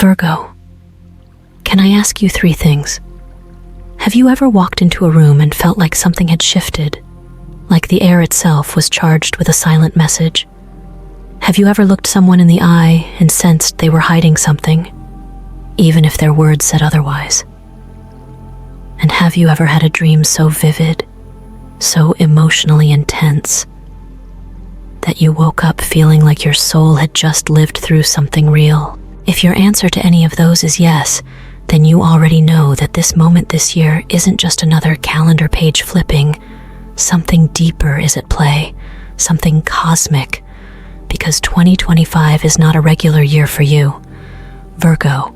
Virgo, can I ask you 3 things? Have you ever walked into a room and felt like something had shifted, like the air itself was charged with a silent message? Have you ever looked someone in the eye and sensed they were hiding something, even if their words said otherwise? And have you ever had a dream so vivid, so emotionally intense, that you woke up feeling like your soul had just lived through something real? If your answer to any of those is yes, then you already know that this moment this year isn't just another calendar page flipping. Something deeper is at play, something cosmic, because 2025 is not a regular year for you. Virgo,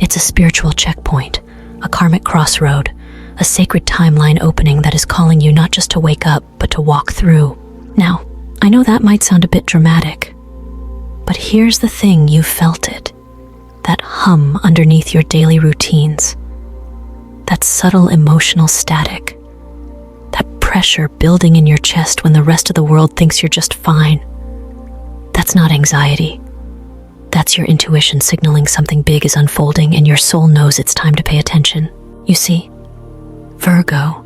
it's a spiritual checkpoint, a karmic crossroad, a sacred timeline opening that is calling you not just to wake up, but to walk through. Now, I know that might sound a bit dramatic, but here's the thing: you felt it. That hum underneath your daily routines, that subtle emotional static, that pressure building in your chest when the rest of the world thinks you're just fine. That's not anxiety. That's your intuition signaling something big is unfolding, and your soul knows it's time to pay attention. You see, Virgo,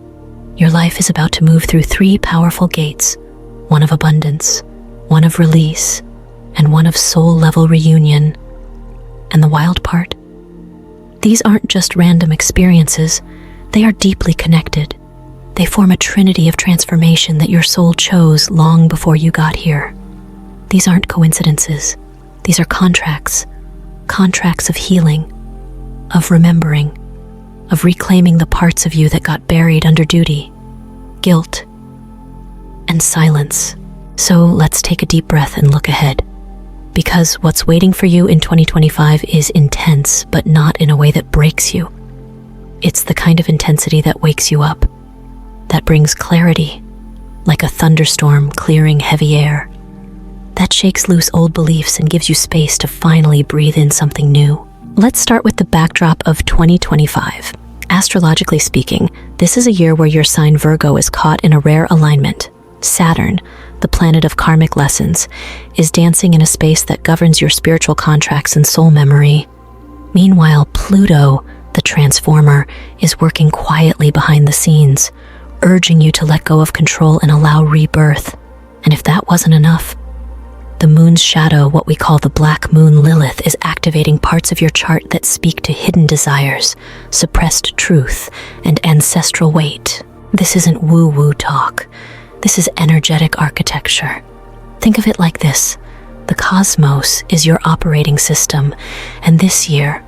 your life is about to move through 3 powerful gates: one of abundance, one of release, and one of soul-level reunion. And the wild part? These aren't just random experiences, they are deeply connected. They form a trinity of transformation that your soul chose long before you got here. These aren't coincidences. These are contracts of healing, of remembering, of reclaiming the parts of you that got buried under duty, guilt, and silence. So let's take a deep breath and look ahead. Because what's waiting for you in 2025 is intense, but not in a way that breaks you. It's the kind of intensity that wakes you up, that brings clarity, like a thunderstorm clearing heavy air, that shakes loose old beliefs and gives you space to finally breathe in something new. Let's start with the backdrop of 2025. Astrologically speaking, this is a year where your sign Virgo is caught in a rare alignment. Saturn, the planet of karmic lessons, is dancing in a space that governs your spiritual contracts and soul memory. Meanwhile, Pluto, the transformer, is working quietly behind the scenes, urging you to let go of control and allow rebirth. And if that wasn't enough, the moon's shadow, what we call the black moon Lilith, is activating parts of your chart that speak to hidden desires, suppressed truth, and ancestral weight. This isn't woo-woo talk. This is energetic architecture. Think of it like this: the cosmos is your operating system, and this year,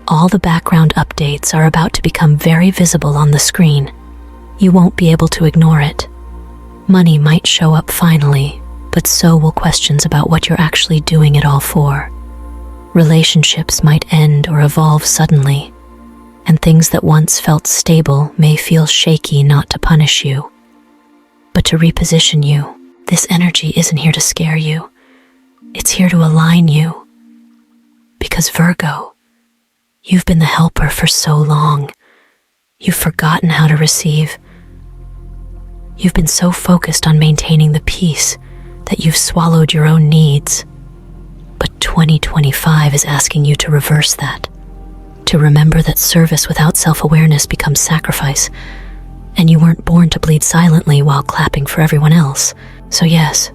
all the background updates are about to become very visible on the screen. You won't be able to ignore it. Money might show up finally, but so will questions about what you're actually doing it all for. Relationships might end or evolve suddenly, and things that once felt stable may feel shaky, not to punish you, but to reposition you. This energy isn't here to scare you. It's here to align you. Because Virgo, you've been the helper for so long. You've forgotten how to receive. You've been so focused on maintaining the peace that you've swallowed your own needs. But 2025 is asking you to reverse that, to remember that service without self-awareness becomes sacrifice, and you weren't born to bleed silently while clapping for everyone else. So yes,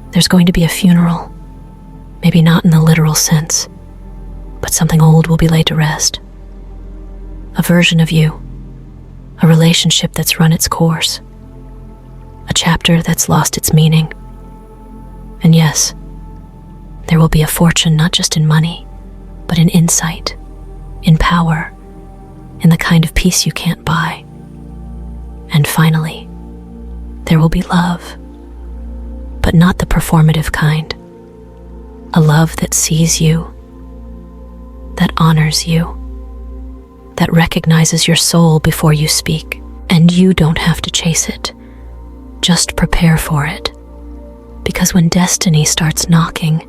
there's going to be a funeral. Maybe not in the literal sense, but something old will be laid to rest. A version of you, a relationship that's run its course, a chapter that's lost its meaning. And yes, there will be a fortune not just in money, but in insight, in power, in the kind of peace you can't buy. And finally, there will be love, but not the performative kind. A love that sees you, that honors you, that recognizes your soul before you speak. And you don't have to chase it. Just prepare for it. Because when destiny starts knocking,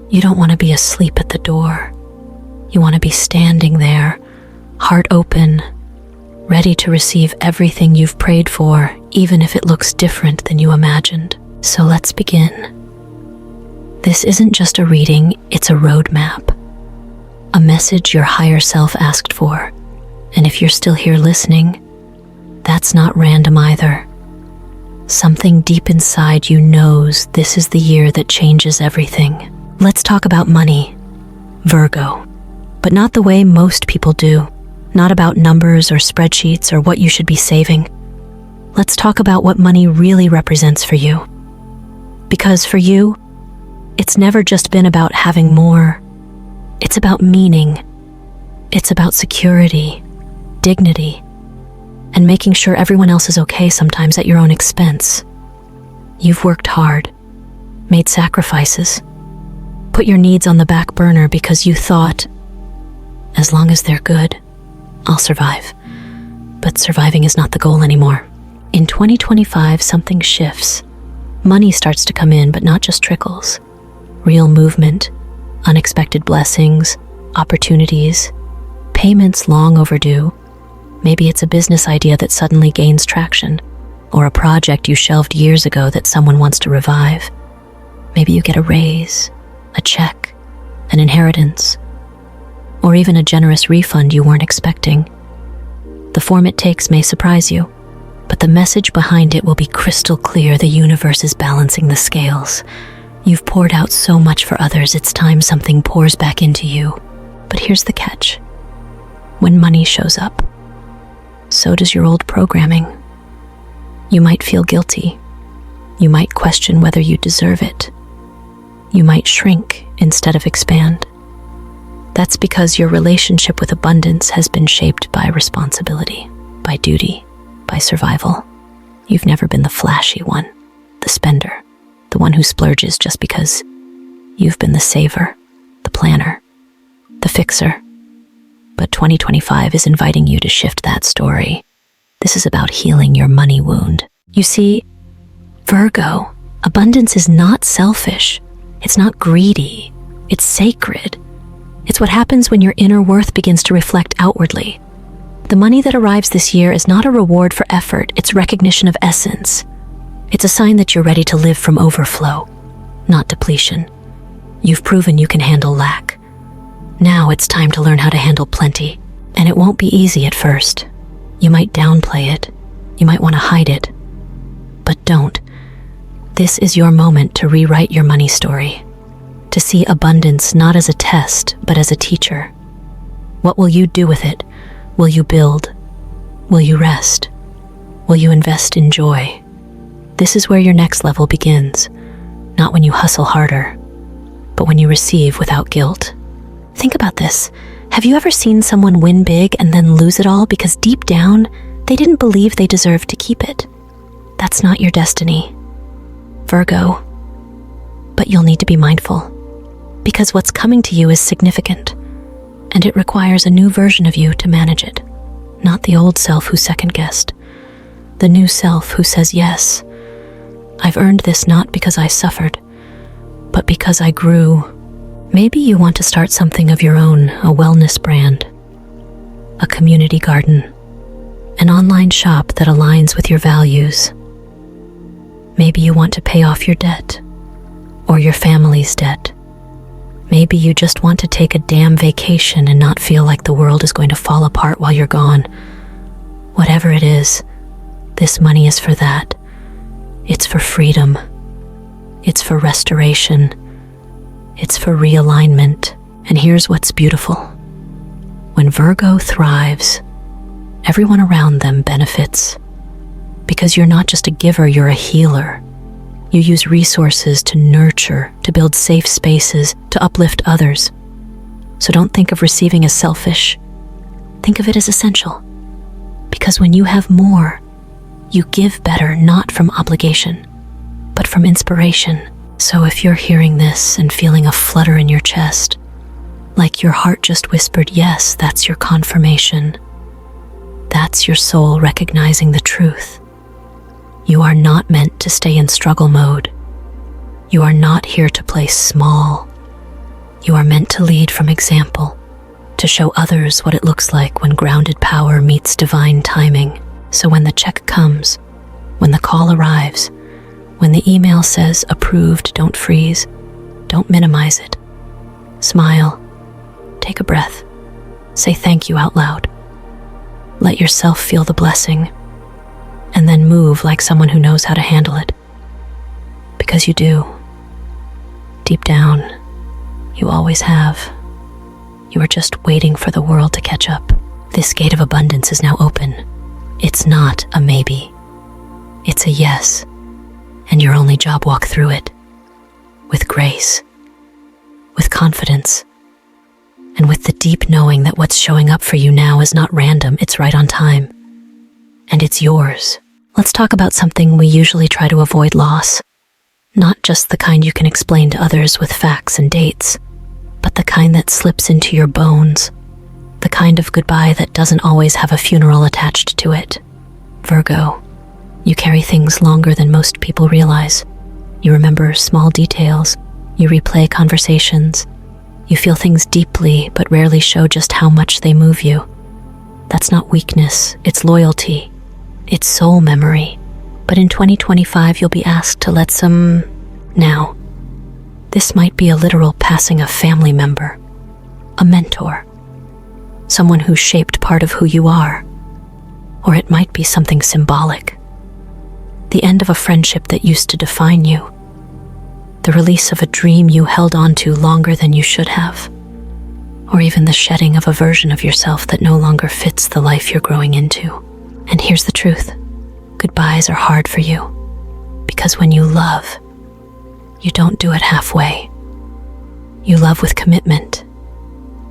you don't want to be asleep at the door. You want to be standing there, heart open, ready to receive everything you've prayed for, even if it looks different than you imagined. So let's begin. This isn't just a reading, it's a roadmap. message your higher self asked for. And if you're still here listening, that's not random either. Something deep inside you knows this is the year that changes everything. Let's talk about money, Virgo, but not the way most people do. Not about numbers or spreadsheets or what you should be saving. Let's talk about what money really represents for you. Because for you, it's never just been about having more. It's about meaning. It's about security, dignity, and making sure everyone else is okay sometimes at your own expense. You've worked hard, made sacrifices, put your needs on the back burner because you thought, as long as they're good, I'll survive. But surviving is not the goal anymore. In 2025, something shifts. Money starts to come in, but not just trickles. Real movement, unexpected blessings, opportunities, payments long overdue. Maybe it's a business idea that suddenly gains traction, or a project you shelved years ago that someone wants to revive. Maybe you get a raise, a check, an inheritance, or even a generous refund you weren't expecting. The form it takes may surprise you, but the message behind it will be crystal clear. The universe is balancing the scales. You've poured out so much for others, it's time something pours back into you. But here's the catch. When money shows up, so does your old programming. You might feel guilty. You might question whether you deserve it. You might shrink instead of expand. That's because your relationship with abundance has been shaped by responsibility, by duty, by survival. You've never been the flashy one, the spender, the one who splurges just because. You've been the saver, the planner, the fixer. But 2025 is inviting you to shift that story. This is about healing your money wound. You see, Virgo, abundance is not selfish. It's not greedy. It's sacred. It's what happens when your inner worth begins to reflect outwardly. The money that arrives this year is not a reward for effort. It's recognition of essence. It's a sign that you're ready to live from overflow, not depletion. You've proven you can handle lack. Now it's time to learn how to handle plenty, and it won't be easy at first. You might downplay it, you might want to hide it, but don't. This is your moment to rewrite your money story, to see abundance not as a test, but as a teacher. What will you do with it? Will you build? Will you rest? Will you invest in joy? This is where your next level begins, not when you hustle harder, but when you receive without guilt. Think about this. Have you ever seen someone win big and then lose it all because deep down, they didn't believe they deserved to keep it? That's not your destiny, Virgo. But you'll need to be mindful, because what's coming to you is significant, and it requires a new version of you to manage it. Not the old self who second-guessed, the new self who says yes. I've earned this not because I suffered, but because I grew. Maybe you want to start something of your own, a wellness brand, a community garden, an online shop that aligns with your values. Maybe you want to pay off your debt, or your family's debt. Maybe you just want to take a damn vacation and not feel like the world is going to fall apart while you're gone. Whatever it is, this money is for that. It's for freedom. It's for restoration. It's for realignment. And here's what's beautiful. When Virgo thrives, everyone around them benefits. Because you're not just a giver, you're a healer. You use resources to nurture, to build safe spaces, to uplift others. So don't think of receiving as selfish. Think of it as essential. Because when you have more, you give better, not from obligation, but from inspiration. So if you're hearing this and feeling a flutter in your chest, like your heart just whispered yes, that's your confirmation. That's your soul recognizing the truth. You are not meant to stay in struggle mode. You are not here to play small. You are meant to lead from example, to show others what it looks like when grounded power meets divine timing. So when the check comes, when the call arrives, when the email says approved, don't freeze, don't minimize it. Smile, Take a breath. Say thank you out loud. Let yourself feel the blessing, and then move like someone who knows how to handle it. Because you do. Deep down, you always have. You are just waiting for the world to catch up. This gate of abundance is now open. It's not a maybe. It's a yes. And your only job, walk through it. With grace. With confidence. And with the deep knowing that what's showing up for you now is not random, it's right on time. And it's yours. Let's talk about something we usually try to avoid: loss. Not just the kind you can explain to others with facts and dates, but the kind that slips into your bones. The kind of goodbye that doesn't always have a funeral attached to it. Virgo, you carry things longer than most people realize. You remember small details. You replay conversations. You feel things deeply, but rarely show just how much they move you. That's not weakness, it's loyalty. It's soul memory. But in 2025, you'll be asked to let some... Now, this might be a literal passing of family member, a mentor, someone who shaped part of who you are. Or it might be something symbolic. The end of a friendship that used to define you. The release of a dream you held on to longer than you should have. Or even the shedding of a version of yourself that no longer fits the life you're growing into. And here's the truth. Goodbyes are hard for you. Because when you love, you don't do it halfway. You love with commitment.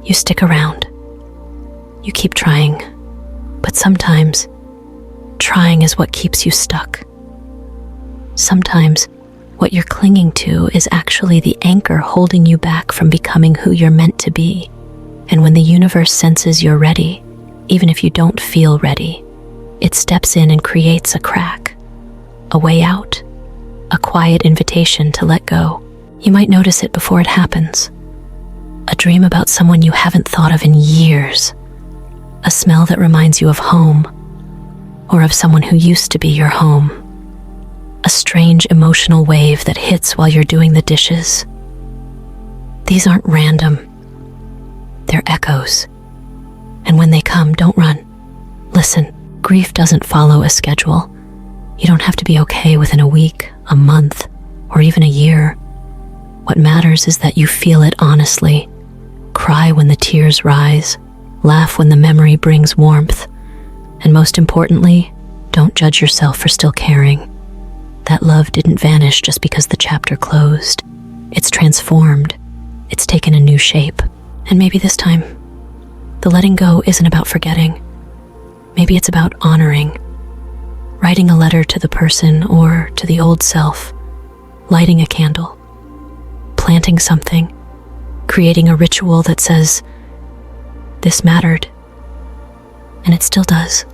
You stick around. You keep trying. But sometimes, trying is what keeps you stuck. Sometimes, what you're clinging to is actually the anchor holding you back from becoming who you're meant to be. And when the universe senses you're ready, even if you don't feel ready, it steps in and creates a crack, a way out, a quiet invitation to let go. You might notice it before it happens. A dream about someone you haven't thought of in years. A smell that reminds you of home, or of someone who used to be your home. A strange emotional wave that hits while you're doing the dishes. These aren't random. They're echoes. And when they come, don't run. Listen, grief doesn't follow a schedule. You don't have to be okay within a week, a month, or even a year. What matters is that you feel it honestly. Cry when the tears rise. Laugh when the memory brings warmth. And most importantly, don't judge yourself for still caring. That love didn't vanish just because the chapter closed. It's transformed. It's taken a new shape. And maybe this time, the letting go isn't about forgetting. Maybe it's about honoring. Writing a letter to the person or to the old self. Lighting a candle. Planting something. Creating a ritual that says, this mattered. And it still does.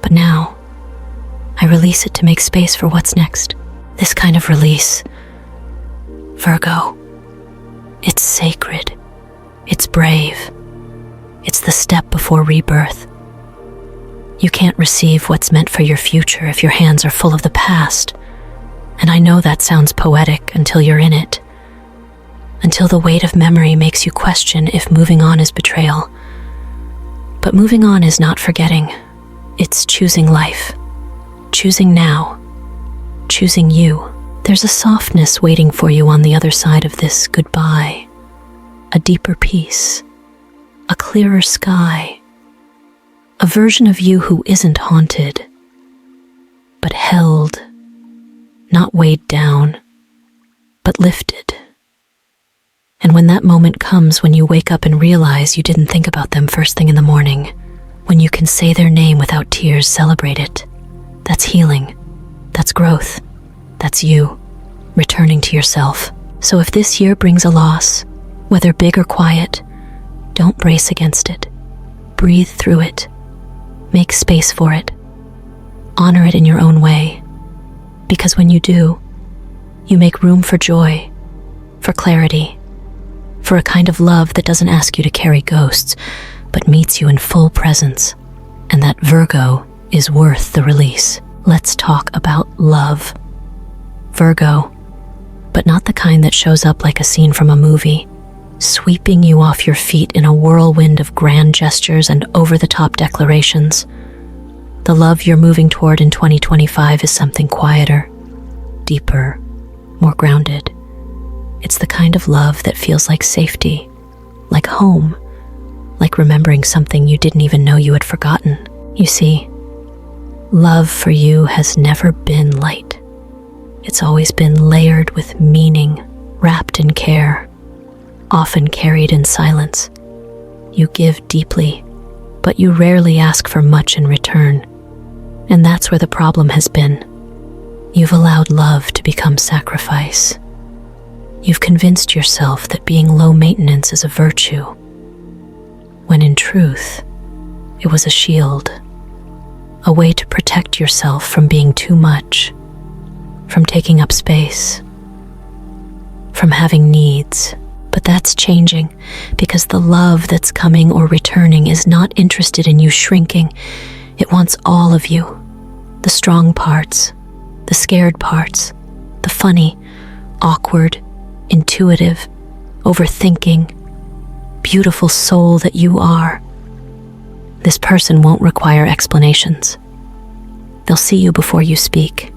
But now, I release it to make space for what's next. This kind of release, Virgo, it's sacred. It's brave. It's the step before rebirth. You can't receive what's meant for your future if your hands are full of the past. And I know that sounds poetic until you're in it. Until the weight of memory makes you question if moving on is betrayal. But moving on is not forgetting. It's choosing life. Choosing now. Choosing you. There's a softness waiting for you on the other side of this goodbye. A deeper peace. A clearer sky. A version of you who isn't haunted, but held. Not weighed down, but lifted. And when that moment comes, when you wake up and realize you didn't think about them first thing in the morning, when you can say their name without tears, celebrate it. That's healing. That's growth. That's you, returning to yourself. So if this year brings a loss, whether big or quiet, don't brace against it. Breathe through it. Make space for it. Honor it in your own way. Because when you do, you make room for joy, for clarity, for a kind of love that doesn't ask you to carry ghosts, but meets you in full presence. And that Virgo is worth the release. Let's talk about love. Virgo, but not the kind that shows up like a scene from a movie. sweeping you off your feet in a whirlwind of grand gestures and over-the-top declarations. The love you're moving toward in 2025 is something quieter, deeper, more grounded. It's the kind of love that feels like safety, like home, like remembering something you didn't even know you had forgotten. You see, love for you has never been light. It's always been layered with meaning, wrapped in care, often carried in silence. You give deeply, but you rarely ask for much in return. And that's where the problem has been. You've allowed love to become sacrifice. You've convinced yourself that being low maintenance is a virtue, when in truth, it was a shield, a way to protect yourself from being too much, from taking up space, from having needs. But that's changing, because the love that's coming or returning is not interested in you shrinking. It wants all of you, the strong parts, the scared parts, the funny, awkward, intuitive, overthinking, beautiful soul that you are. This person won't require explanations. They'll see you before you speak.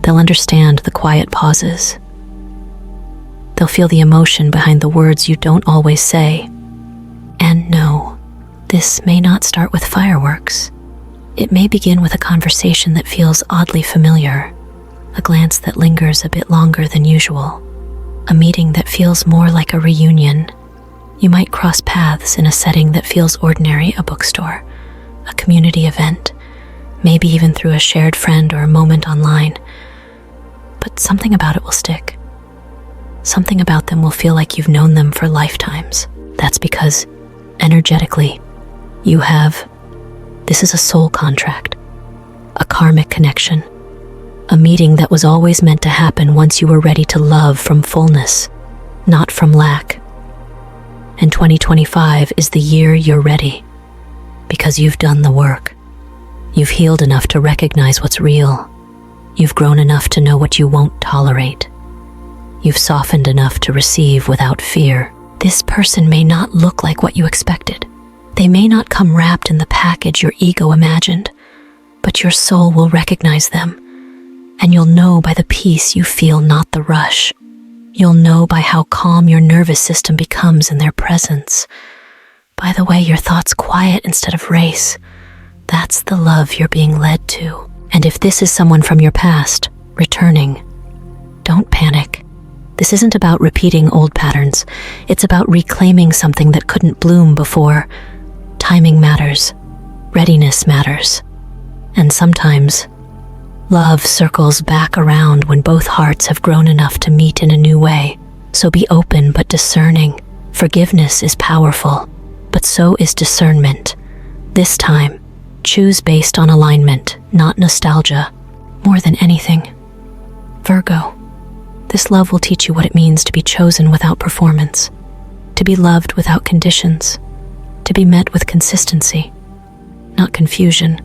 They'll understand the quiet pauses. They'll feel the emotion behind the words you don't always say. And no, this may not start with fireworks. It may begin with a conversation that feels oddly familiar, a glance that lingers a bit longer than usual, a meeting that feels more like a reunion. You might cross paths in a setting that feels ordinary, a bookstore, a community event, maybe even through a shared friend or a moment online. But something about it will stick. Something about them will feel like you've known them for lifetimes. That's because, energetically, this is a soul contract, a karmic connection, a meeting that was always meant to happen once you were ready to love from fullness, not from lack. And 2025 is the year you're ready, because you've done the work. You've healed enough to recognize what's real. You've grown enough to know what you won't tolerate. You've softened enough to receive without fear. This person may not look like what you expected. They may not come wrapped in the package your ego imagined, but your soul will recognize them, and you'll know by the peace you feel, not the rush. You'll know by how calm your nervous system becomes in their presence, by the way your thoughts quiet instead of race. That's the love you're being led to. And if this is someone from your past, returning, don't panic. This isn't about repeating old patterns. It's about reclaiming something that couldn't bloom before. Timing matters. Readiness matters. And sometimes, love circles back around when both hearts have grown enough to meet in a new way. So be open but discerning. Forgiveness is powerful, but so is discernment. This time, choose based on alignment, not nostalgia. More than anything, Virgo, this love will teach you what it means to be chosen without performance, to be loved without conditions, to be met with consistency, not confusion.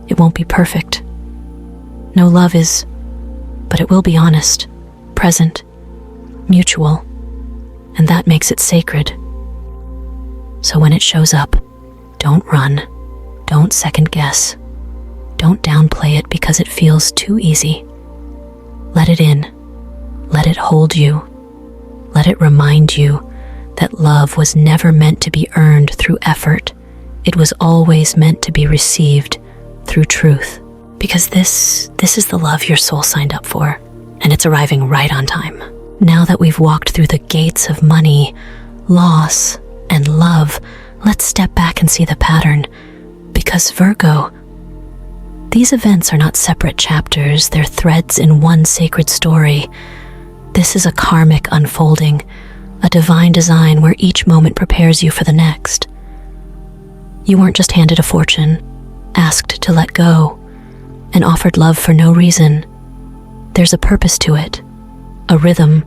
It won't be perfect. No love is, but it will be honest, present, mutual, and that makes it sacred. So when it shows up, don't run, don't second guess, don't downplay it because it feels too easy. Let it in, let it hold you, let it remind you that love was never meant to be earned through effort. It was always meant to be received through truth. Because this is the love your soul signed up for, and it's arriving right on time. Now that we've walked through the gates of money, loss, and love, let's step back and see the pattern. Because Virgo, these events are not separate chapters, they're threads in one sacred story. This is a karmic unfolding, a divine design where each moment prepares you for the next. You weren't just handed a fortune, asked to let go, and offered love for no reason. There's a purpose to it, a rhythm,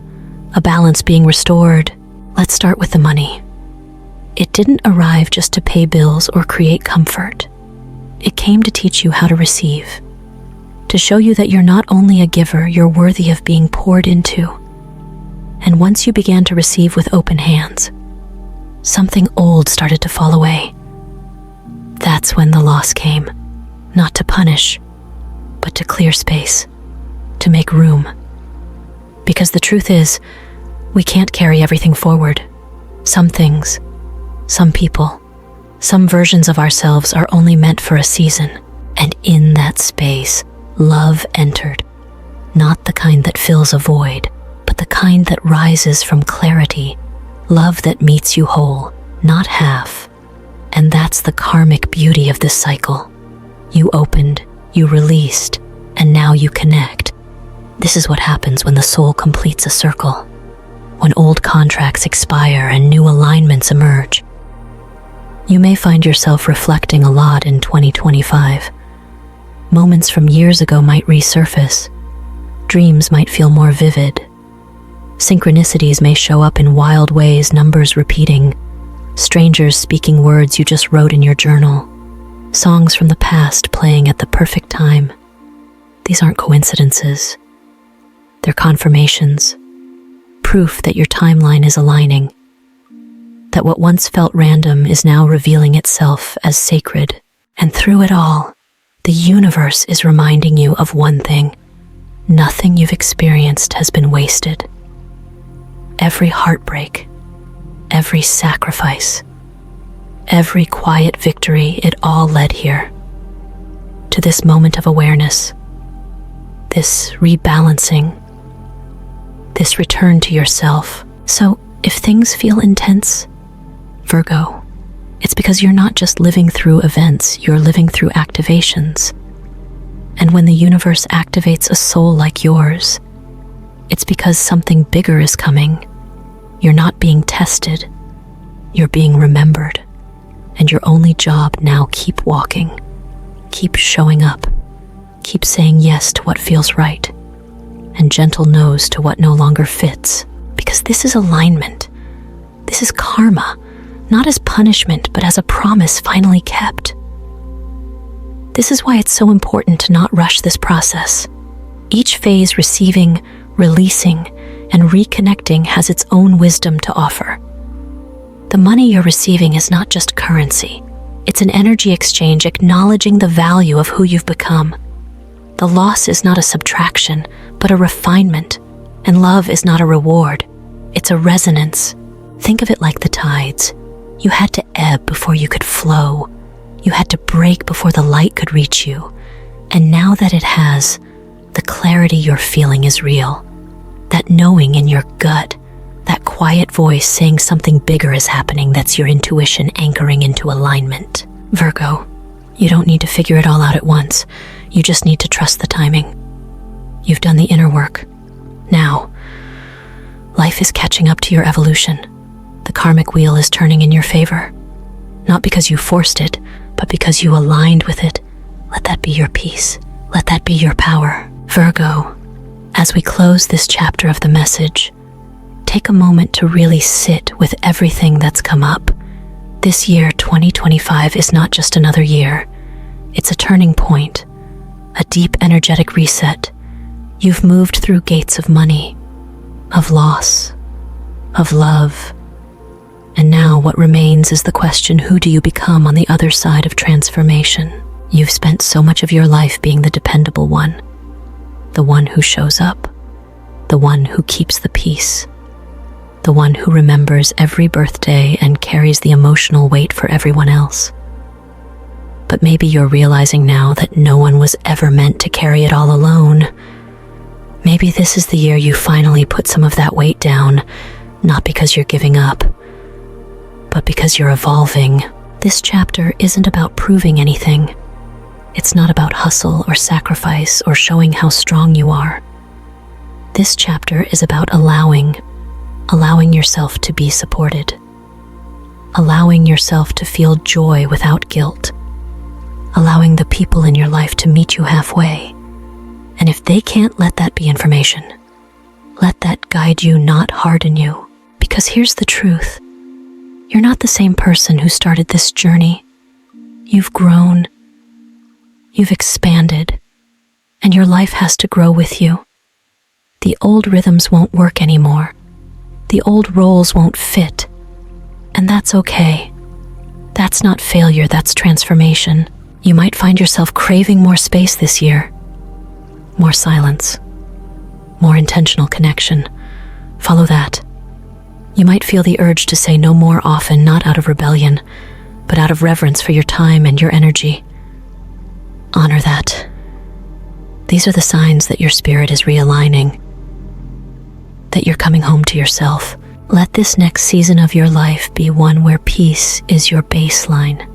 a balance being restored. Let's start with the money. It didn't arrive just to pay bills or create comfort. It came to teach you how to receive, to show you that you're not only a giver, you're worthy of being poured into. And once you began to receive with open hands, something old started to fall away. That's when the loss came, not to punish, but to clear space, to make room. Because the truth is, we can't carry everything forward. Some things, some people, some versions of ourselves are only meant for a season. And in that space, love entered. Not the kind that fills a void, but the kind that rises from clarity. Love that meets you whole, not half. And that's the karmic beauty of this cycle. You opened, you released, and now you connect. This is what happens when the soul completes a circle, when old contracts expire and new alignments emerge. You may find yourself reflecting a lot in 2025. Moments from years ago might resurface. Dreams might feel more vivid. Synchronicities may show up in wild ways, numbers repeating, strangers speaking words you just wrote in your journal, songs from the past playing at the perfect time. These aren't coincidences. They're confirmations, proof that your timeline is aligning, that what once felt random is now revealing itself as sacred. And through it all, the universe is reminding you of one thing: nothing you've experienced has been wasted. Every heartbreak, every sacrifice, every quiet victory, it all led here, to this moment of awareness, this rebalancing, this return to yourself. So if things feel intense, Virgo, it's because you're not just living through events, you're living through activations. And when the universe activates a soul like yours, it's because something bigger is coming. You're not being tested, you're being remembered. And your only job now, keep walking, keep showing up, keep saying yes to what feels right, and gentle no's to what no longer fits. Because this is alignment. This is karma, not as punishment, but as a promise finally kept. This is why it's so important to not rush this process. Each phase, receiving, releasing, and reconnecting, has its own wisdom to offer. The money you're receiving is not just currency. It's an energy exchange acknowledging the value of who you've become. The loss is not a subtraction, but a refinement. And love is not a reward. It's a resonance. Think of it like the tides. You had to ebb before you could flow. You had to break before the light could reach you. And now that it has, the clarity you're feeling is real. That knowing in your gut, that quiet voice saying something bigger is happening, that's your intuition anchoring into alignment. Virgo, you don't need to figure it all out at once. You just need to trust the timing. You've done the inner work. Now, life is catching up to your evolution. The karmic wheel is turning in your favor. Not because you forced it, but because you aligned with it. Let that be your peace. Let that be your power. Virgo, as we close this chapter of the message, take a moment to really sit with everything that's come up. This year, 2025, is not just another year. It's a turning point, a deep energetic reset. You've moved through gates of money, of loss, of love. And now what remains is the question, who do you become on the other side of transformation? You've spent so much of your life being the dependable one, the one who shows up, the one who keeps the peace, the one who remembers every birthday and carries the emotional weight for everyone else. But maybe you're realizing now that no one was ever meant to carry it all alone. Maybe this is the year you finally put some of that weight down, not because you're giving up, but because you're evolving. This chapter isn't about proving anything. It's not about hustle or sacrifice or showing how strong you are. This chapter is about allowing yourself to be supported, allowing yourself to feel joy without guilt, allowing the people in your life to meet you halfway. And if they can't, let that be information. Let that guide you, not harden you. Because here's the truth. You're not the same person who started this journey. You've grown, you've expanded, and your life has to grow with you. The old rhythms won't work anymore. The old roles won't fit, and that's okay. That's not failure, that's transformation. You might find yourself craving more space this year, more silence, more intentional connection. Follow that. You might feel the urge to say no more often, not out of rebellion, but out of reverence for your time and your energy. Honor that. These are the signs that your spirit is realigning, that you're coming home to yourself. Let this next season of your life be one where peace is your baseline,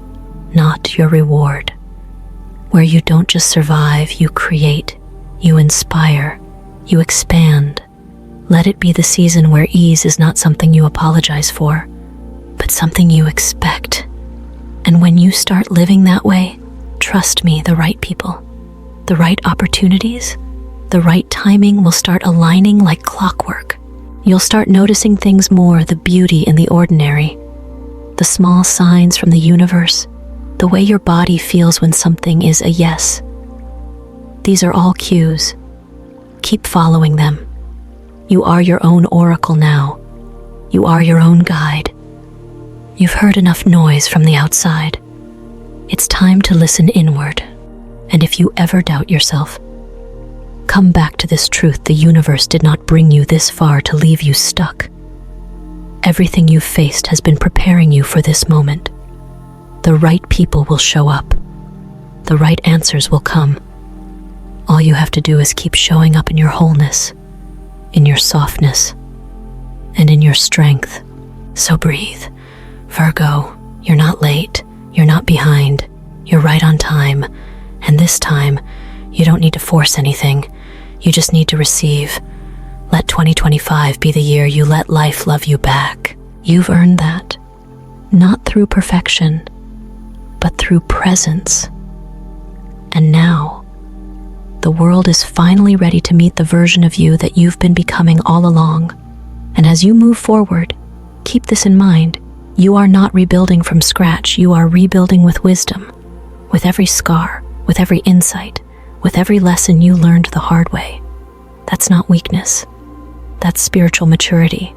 not your reward. Where you don't just survive, you create, you inspire, you expand. Let it be the season where ease is not something you apologize for, but something you expect. And when you start living that way, trust me, the right people, the right opportunities, the right timing will start aligning like clockwork. You'll start noticing things more, the beauty in the ordinary, the small signs from the universe, the way your body feels when something is a yes. These are all cues. Keep following them. You are your own oracle now. You are your own guide. You've heard enough noise from the outside. It's time to listen inward. And if you ever doubt yourself, come back to this truth: the universe did not bring you this far to leave you stuck. Everything you've faced has been preparing you for this moment. The right people will show up. The right answers will come. All you have to do is keep showing up in your wholeness, in your softness, and in your strength. So breathe. Virgo, you're not late. You're not behind. You're right on time. And this time, you don't need to force anything. You just need to receive. Let 2025 be the year you let life love you back. You've earned that. Not through perfection, but through presence. And now, the world is finally ready to meet the version of you that you've been becoming all along. And as you move forward, keep this in mind. You are not rebuilding from scratch. You are rebuilding with wisdom, with every scar, with every insight, with every lesson you learned the hard way. That's not weakness. That's spiritual maturity.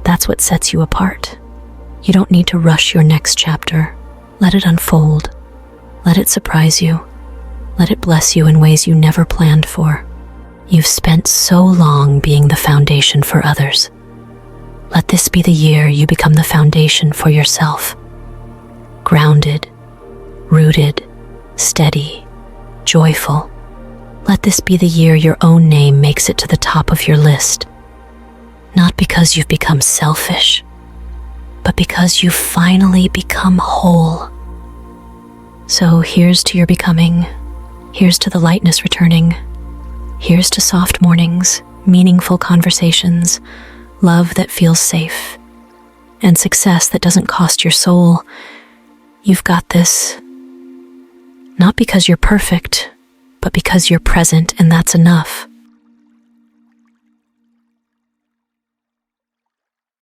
That's what sets you apart. You don't need to rush your next chapter. Let it unfold. Let it surprise you. Let it bless you in ways you never planned for. You've spent so long being the foundation for others. Let this be the year you become the foundation for yourself. Grounded, rooted, steady, joyful. Let this be the year your own name makes it to the top of your list. Not because you've become selfish, but because you've finally become whole. So here's to your becoming. Here's to the lightness returning. Here's to soft mornings, meaningful conversations, love that feels safe, and success that doesn't cost your soul. You've got this. Not because you're perfect, but because you're present, and that's enough.